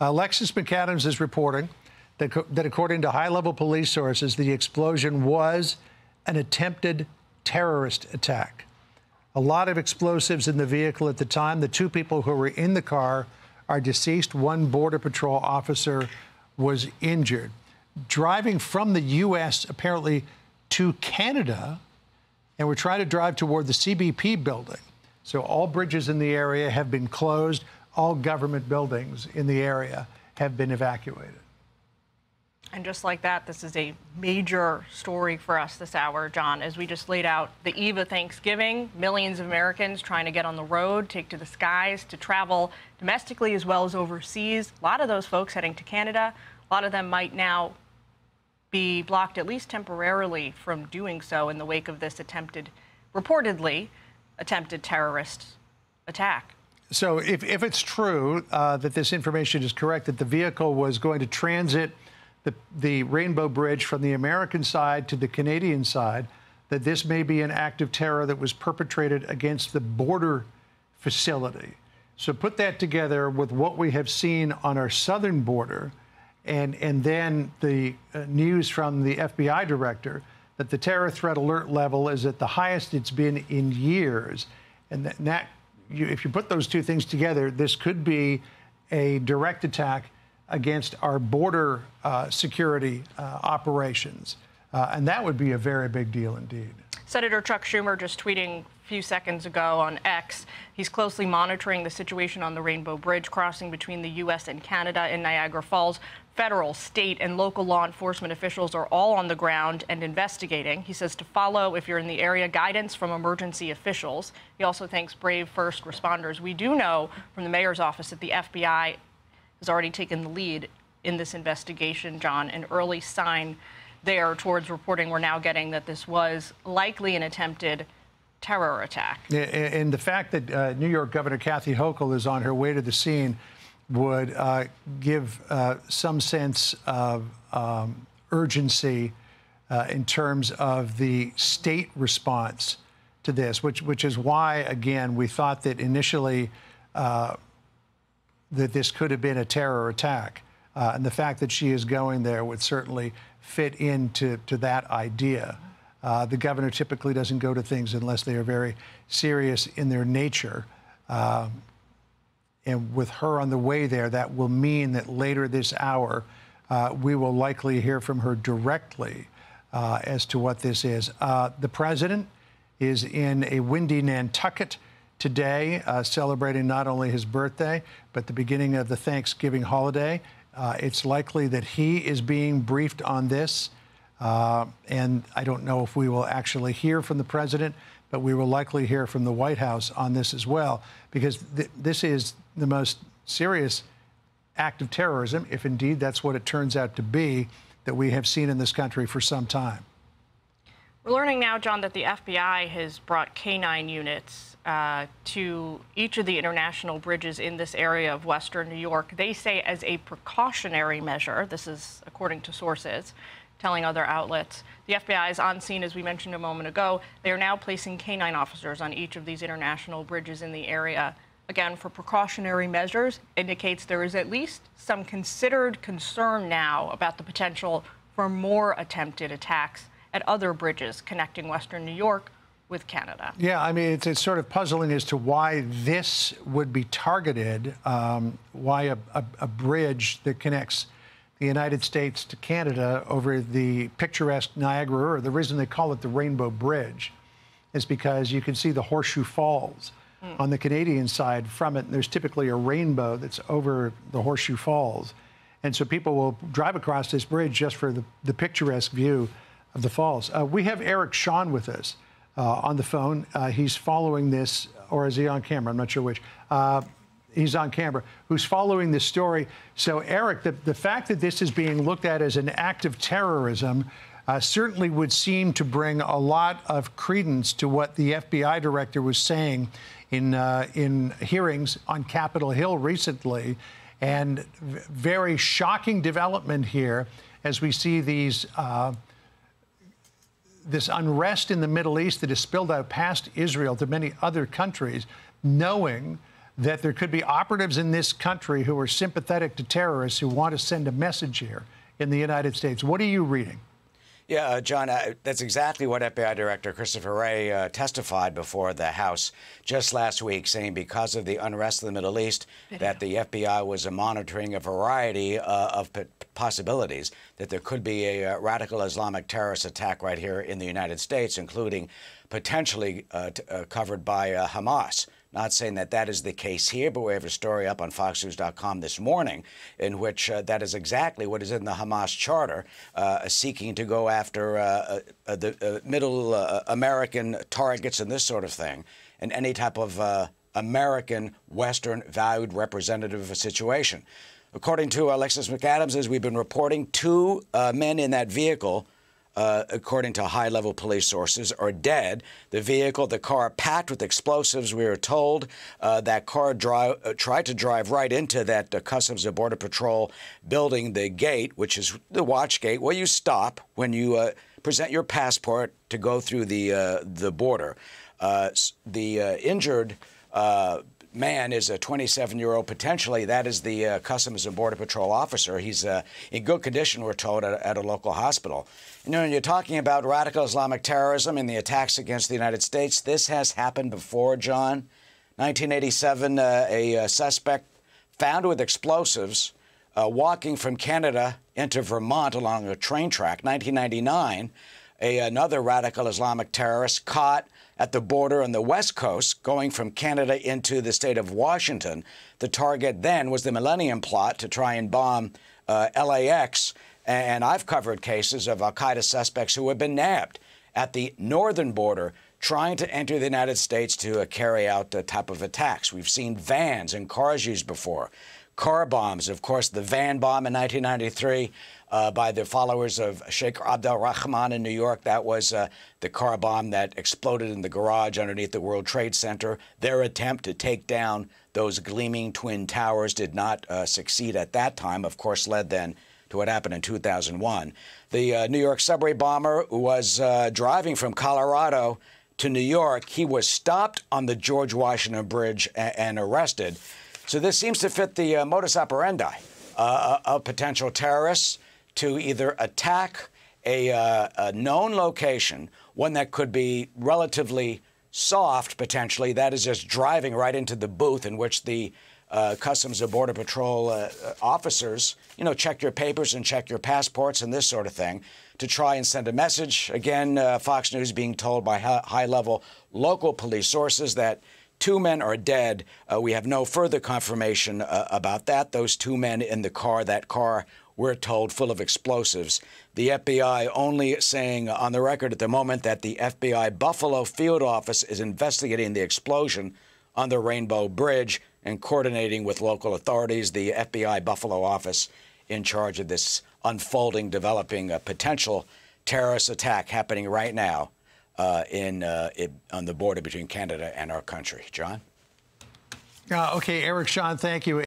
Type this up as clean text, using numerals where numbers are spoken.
Alexis McAdams is reporting that according to high-level police sources, the explosion was an attempted terrorist attack. A lot of explosives in the vehicle at the time. The two people who were in the car are deceased. One Border Patrol officer was injured. Driving from the U.S. apparently to Canada, and we're trying to drive toward the CBP building. So all bridges in the area have been closed. All government buildings in the area have been evacuated. And just like that, this is a major story for us this hour, John. As we just laid out, the eve of Thanksgiving, millions of Americans trying to get on the road, take to the skies, to travel domestically as well as overseas. A lot of those folks heading to Canada. A lot of them might now be blocked, at least temporarily, from doing so in the wake of this reportedly attempted terrorist attack. So if it's true that this information is correct, that the vehicle was going to transit the Rainbow Bridge from the American side to the Canadian side, that this may be an act of terror that was perpetrated against the border facility. So put that together with what we have seen on our southern border, and then the news from the FBI director that the terror threat alert level is at the highest it's been in years. And if you put those two things together, this could be a direct attack against our border security operations. And that would be a very big deal indeed. Senator Chuck Schumer just tweeting a few seconds ago on X. He's closely monitoring the situation on the Rainbow Bridge crossing between the U.S. and Canada in Niagara Falls. Federal, state, and local law enforcement officials are all on the ground and investigating. He says to follow, if you're in the area, guidance from emergency officials. He also thanks brave first responders. We do know from the mayor's office that the FBI has already taken the lead in this investigation, John. An early sign there towards reporting we're now getting that this was likely an attempted terror attack. And the fact that New York Governor Kathy Hochul is on her way to the scene would give some sense of urgency in terms of the state response to this, which is why, again, we thought that initially that this could have been a terror attack. And the fact that she is going there would certainly fit into that idea. The governor typically doesn't go to things unless they are very serious in their nature. And with her on the way there, that will mean that later this hour, we will likely hear from her directly as to what this is. The president is in a windy Nantucket today, celebrating not only his birthday, but the beginning of the Thanksgiving holiday. It's likely that he is being briefed on this. And I don't know if we will actually hear from the president, but we will likely hear from the White House on this as well, because this is the most serious act of terrorism, if indeed that's what it turns out to be, that we have seen in this country for some time. We're learning now, John, that the FBI has brought K-9 units to each of the international bridges in this area of western New York. They say as a precautionary measure. This is according to sources telling other outlets. The FBI is on scene, as we mentioned a moment ago. They are now placing K-9 officers on each of these international bridges in the area. Again, for precautionary measures, indicates there is at least some considered concern now about the potential for more attempted attacks at other bridges connecting western New York with Canada. Yeah, I mean, it's sort of puzzling as to why this would be targeted, why a bridge that connects the United States to Canada over the picturesque Niagara, or the reason they call it the Rainbow Bridge is because you can see the Horseshoe Falls on the Canadian side from it. And there's typically a rainbow that's over the Horseshoe Falls. And so people will drive across this bridge just for the picturesque view of the falls. We have Eric Shawn with us on the phone. He's following this, or is he on camera? I'm not sure which. He's on camera, who's following this story. So, Eric, the fact that this is being looked at as an act of terrorism certainly would seem to bring a lot of credence to what the FBI director was saying in hearings on Capitol Hill recently. And very shocking development here as we see these this unrest in the Middle East that has spilled out past Israel to many other countries, knowing that there could be operatives in this country who are sympathetic to terrorists who want to send a message here in the United States. What are you reading? Yeah, John, that's exactly what FBI Director Christopher Wray testified before the House just last week, saying because of the unrest in the Middle East, that the FBI was monitoring a variety of possibilities that there could be a radical Islamic terrorist attack right here in the United States, including potentially covered by Hamas. Not saying that that is the case here, but we have a story up on FoxNews.com this morning in which that is exactly what is in the Hamas charter, seeking to go after the middle American targets and this sort of thing, and any type of American Western valued representative situation. According to Alexis McAdams, as we've been reporting, two men in that vehicle, according to high-level police sources, are dead. The car packed with explosives, we are told. That car tried to drive right into that Customs and Border Patrol building, the gate, which is the watch gate, where you stop when you present your passport to go through the border. The injured man is a 27-year-old, potentially. That is the Customs and Border Patrol officer. He's in good condition, we're told, at a local hospital. You know, when you're talking about radical Islamic terrorism and the attacks against the United States, this has happened before, John. 1987, a suspect found with explosives walking from Canada into Vermont along a train track. 1999, another radical Islamic terrorist caught at the border on the West Coast, going from Canada into the state of Washington. The target then was the Millennium Plot to try and bomb LAX. And I've covered cases of al-Qaeda suspects who have been nabbed at the northern border trying to enter the United States to carry out the type of attacks. We've seen vans and cars used before. Car bombs, of course, the van bomb in 1993 by the followers of Sheikh Abdel Rahman in New York. That was the car bomb that exploded in the garage underneath the World Trade Center. Their attempt to take down those gleaming twin towers did not succeed at that time, of course, led then to what happened in 2001. The New York subway bomber was driving from Colorado to New York. He was stopped on the George Washington Bridge and arrested. So this seems to fit the modus operandi of potential terrorists to either attack a known location, one that could be relatively soft, potentially, that is just driving right into the booth in which the Customs and Border Patrol officers, you know, check your papers and check your passports and this sort of thing, to try and send a message. Again, Fox News being told by high-level local police sources that two men are dead. We have no further confirmation about that. Those two men in the car, that car, we're told, full of explosives. The FBI only saying on the record at the moment that the FBI Buffalo field office is investigating the explosion on the Rainbow Bridge and coordinating with local authorities. The FBI Buffalo office in charge of this unfolding, developing potential terrorist attack happening right now on the border between Canada and our country. John? Okay, Eric Shawn, thank you.